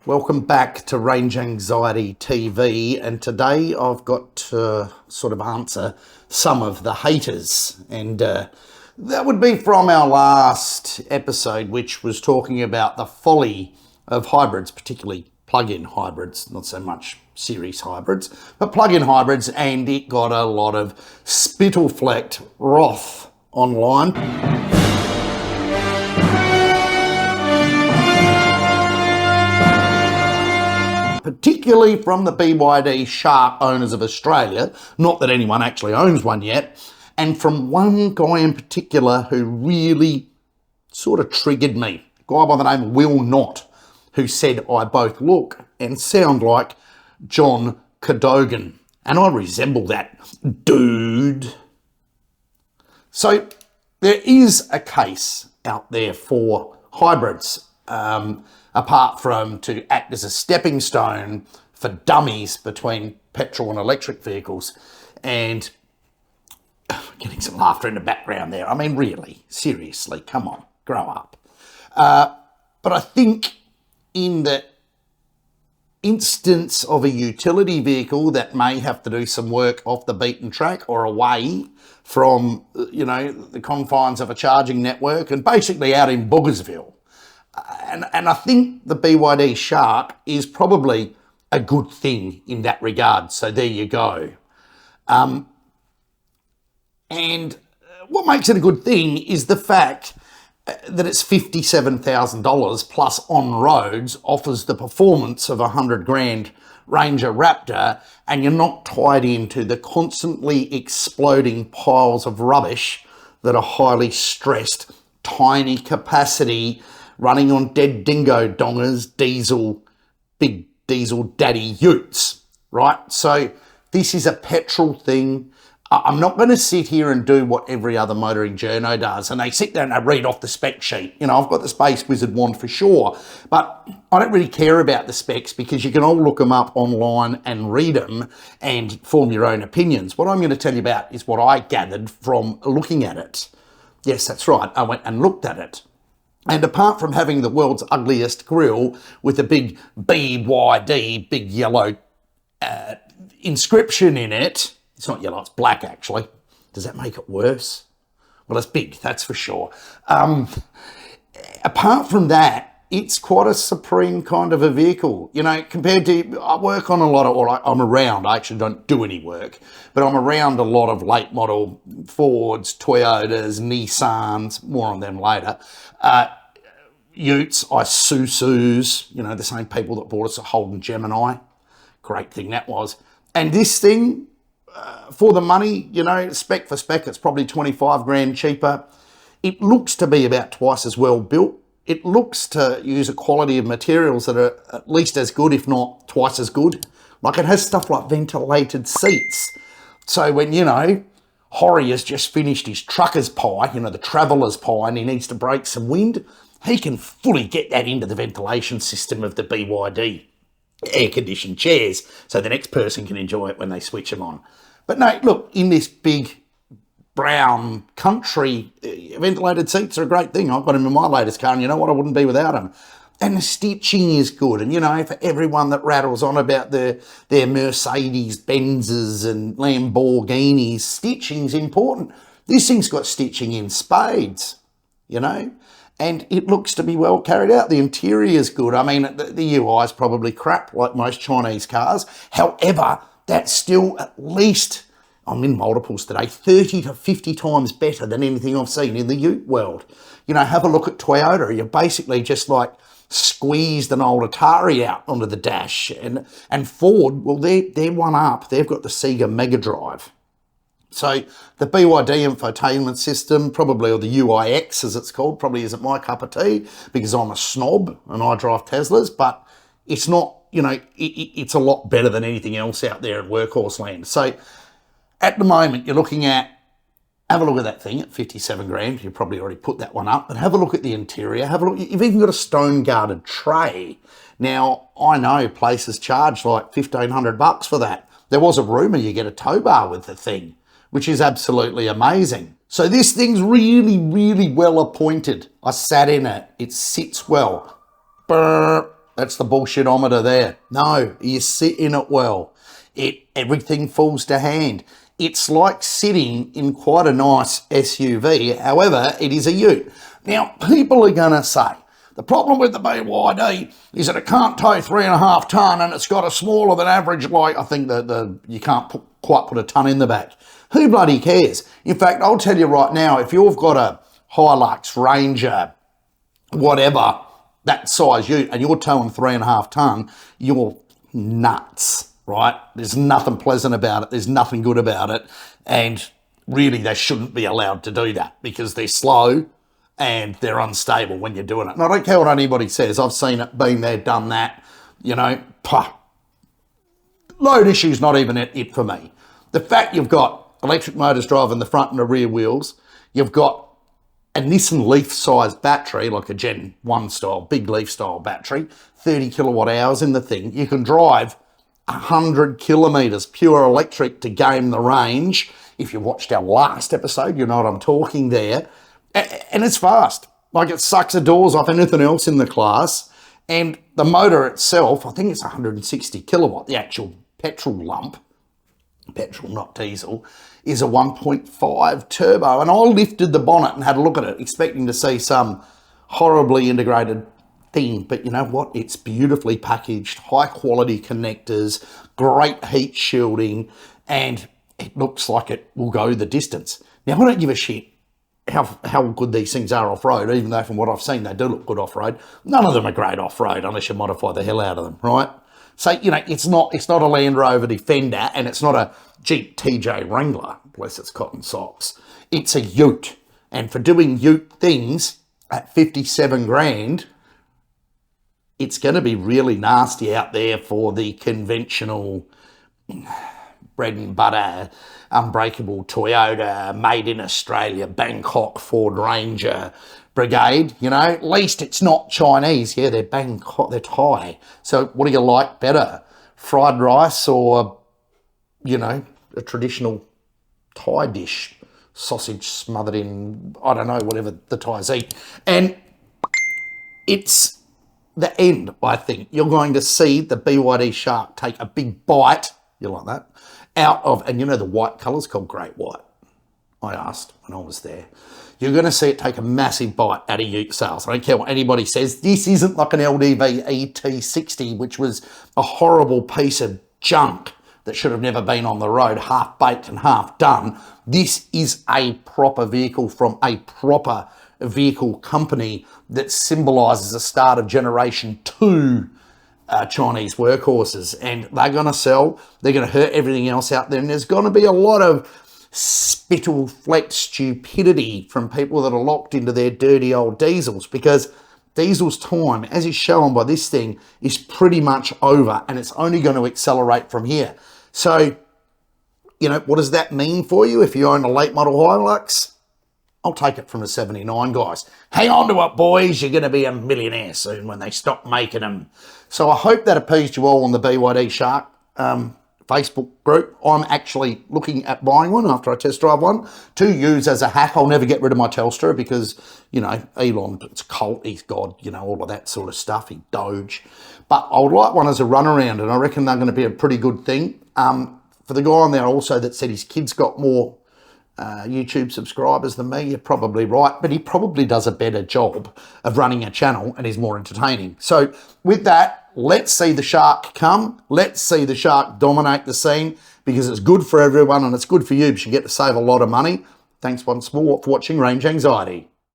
Welcome back to Range Anxiety TV, and today I've got to sort of answer some of the haters, and that would be from our last episode, which was talking about the folly of hybrids, particularly plug-in hybrids, not so much series hybrids, but plug-in hybrids, and it got a lot of spittle-flecked wrath online. Particularly from the BYD Shark owners of Australia, not that anyone actually owns one yet, and from one guy in particular who really sort of triggered me, a guy by the name of Will Knott, who said I both look and sound like John Cadogan, and I resemble that dude. So there is a case out there for hybrids, apart from to act as a stepping stone for dummies between petrol and electric vehicles. And getting some laughter in the background there. I mean, really, seriously, come on, grow up. But I think in the instance of a utility vehicle that may have to do some work off the beaten track or away from, the confines of a charging network and basically out in Boogersville, and I think the BYD Shark is probably a good thing in that regard. So there you go. And what makes it a good thing is the fact that it's $57,000 plus on roads, offers the performance of a $100,000 Ranger Raptor, and you're not tied into the constantly exploding piles of rubbish that are highly stressed, tiny capacity, running on dead dingo dongers, big diesel daddy utes, right? So this is a petrol thing. I'm not going to sit here and do what every other motoring journo does, and they sit there and they read off the spec sheet. I've got the Space Wizard one for sure, but I don't really care about the specs because you can all look them up online and read them and form your own opinions. What I'm going to tell you about is what I gathered from looking at it. Yes, that's right. I went and looked at it. And apart from having the world's ugliest grille with a big BYD, big yellow inscription in it, it's not yellow, it's black actually. Does that make it worse? Well, it's big, that's for sure. Apart from that, it's quite a supreme kind of a vehicle. Compared to, I work on a lot of, or I'm around, I actually don't do any work, but I'm around a lot of late model Fords, Toyotas, Nissans, more on them later, Utes, Isuzus, the same people that bought us a Holden Gemini. Great thing that was. And this thing, for the money, spec for spec, it's probably $25,000 cheaper. It looks to be about twice as well built. It looks to use a quality of materials that are at least as good, if not twice as good. Like it has stuff like ventilated seats. So when, Horry has just finished his trucker's pie, the traveller's pie, and he needs to break some wind, he can fully get that into the ventilation system of the BYD air-conditioned chairs, so the next person can enjoy it when they switch them on. But no, look, in this big brown country, ventilated seats are a great thing. I've got them in my latest car, and you know what? I wouldn't be without them. And the stitching is good. And, for everyone that rattles on about their Mercedes Benzes and Lamborghinis, stitching's important. This thing's got stitching in spades, and it looks to be well carried out. The interior's good. I mean, the UI is probably crap, like most Chinese cars. However, that's still at least, I'm in multiples today, 30 to 50 times better than anything I've seen in the ute world. Have a look at Toyota. You're basically just like squeezed an old Atari out onto the dash. And Ford, well, they're one up. They've got the Sega Mega Drive. So the BYD infotainment system, probably, or the UIX as it's called, probably isn't my cup of tea because I'm a snob and I drive Teslas, but it's not, it's a lot better than anything else out there in workhorse land. So at the moment, you're looking at, have a look at that thing at $57,000. You probably already put that one up, but have a look at the interior. Have a look. You've even got a stone-guarded tray. Now, I know places charge like $1,500 for that. There was a rumour you get a tow bar with the thing, which is absolutely amazing. So this thing's really, really well appointed. I sat in it. It sits well. Brr. That's the bullshitometer there. No, you sit in it well. Everything falls to hand. It's like sitting in quite a nice SUV. However, it is a ute. Now, people are going to say, the problem with the BYD is that it can't tow 3.5 tonne and it's got a smaller than average, like, I think you can't quite put a tonne in the back. Who bloody cares? In fact, I'll tell you right now, if you've got a Hilux, Ranger, whatever, that size ute, and you're towing 3.5 tonne, you're nuts, right? There's nothing pleasant about it. There's nothing good about it. And really, they shouldn't be allowed to do that because they're slow and they're unstable when you're doing it. And I don't care what anybody says. I've seen it, been there, done that, load issue's not even it for me. The fact you've got electric motors driving the front and the rear wheels, you've got a Nissan Leaf-sized battery, like a Gen 1 style, big Leaf-style battery, 30 kilowatt hours in the thing. You can drive 100 kilometres pure electric to game the range. If you watched our last episode, you know what I'm talking there. And it's fast. Like, it sucks the doors off anything else in the class. And the motor itself, I think it's 160 kilowatt, the actual petrol lump, petrol, not diesel, is a 1.5 turbo. And I lifted the bonnet and had a look at it, expecting to see some horribly integrated thing. But you know what? It's beautifully packaged, high quality connectors, great heat shielding, and it looks like it will go the distance. Now, I don't give a shit how good these things are off-road, even though from what I've seen, they do look good off-road. None of them are great off-road unless you modify the hell out of them, right? So, it's not a Land Rover Defender and it's not a Jeep TJ Wrangler, bless its cotton socks. It's a ute. And for doing ute things at 57 grand, it's going to be really nasty out there for the conventional bread and butter, unbreakable Toyota, made in Australia, Bangkok Ford Ranger brigade. At least it's not Chinese. Yeah, they're Bangkok, they're Thai. So what do you like better? Fried rice or, a traditional Thai dish? Sausage smothered in, I don't know, whatever the Thais eat. And it's the end, I think. You're going to see the BYD Shark take a big bite, you like that, out of, and the white colour's called Great White. I asked when I was there. You're going to see it take a massive bite out of ute sales. I don't care what anybody says. This isn't like an LDV ET60, which was a horrible piece of junk that should have never been on the road, half baked and half done. This is a proper vehicle from a proper vehicle company that symbolises the start of generation 2 Chinese workhorses, and they're going to sell. They're going to hurt everything else out there, and there's going to be a lot of spittle flex stupidity from people that are locked into their dirty old diesels, because diesel's time, as is shown by this thing, is pretty much over, and it's only going to accelerate from here. So, what does that mean for you if you own a late model Hilux? I'll take it from the 79 guys. Hang on to it, boys. You're going to be a millionaire soon when they stop making them. So I hope that appeased you all on the BYD Shark Facebook group. I'm actually looking at buying one after I test drive one to use as a hack. I'll never get rid of my Telstra because, Elon, it's cult, he's God, all of that sort of stuff. He Doge. But I would like one as a runaround, and I reckon they're going to be a pretty good thing. For the guy on there also that said his kid's got more YouTube subscribers than me, you're probably right, but he probably does a better job of running a channel and is more entertaining. So with that, let's see the Shark come. Let's see the Shark dominate the scene, because it's good for everyone and it's good for you because you get to save a lot of money. Thanks once more for watching Range Anxiety.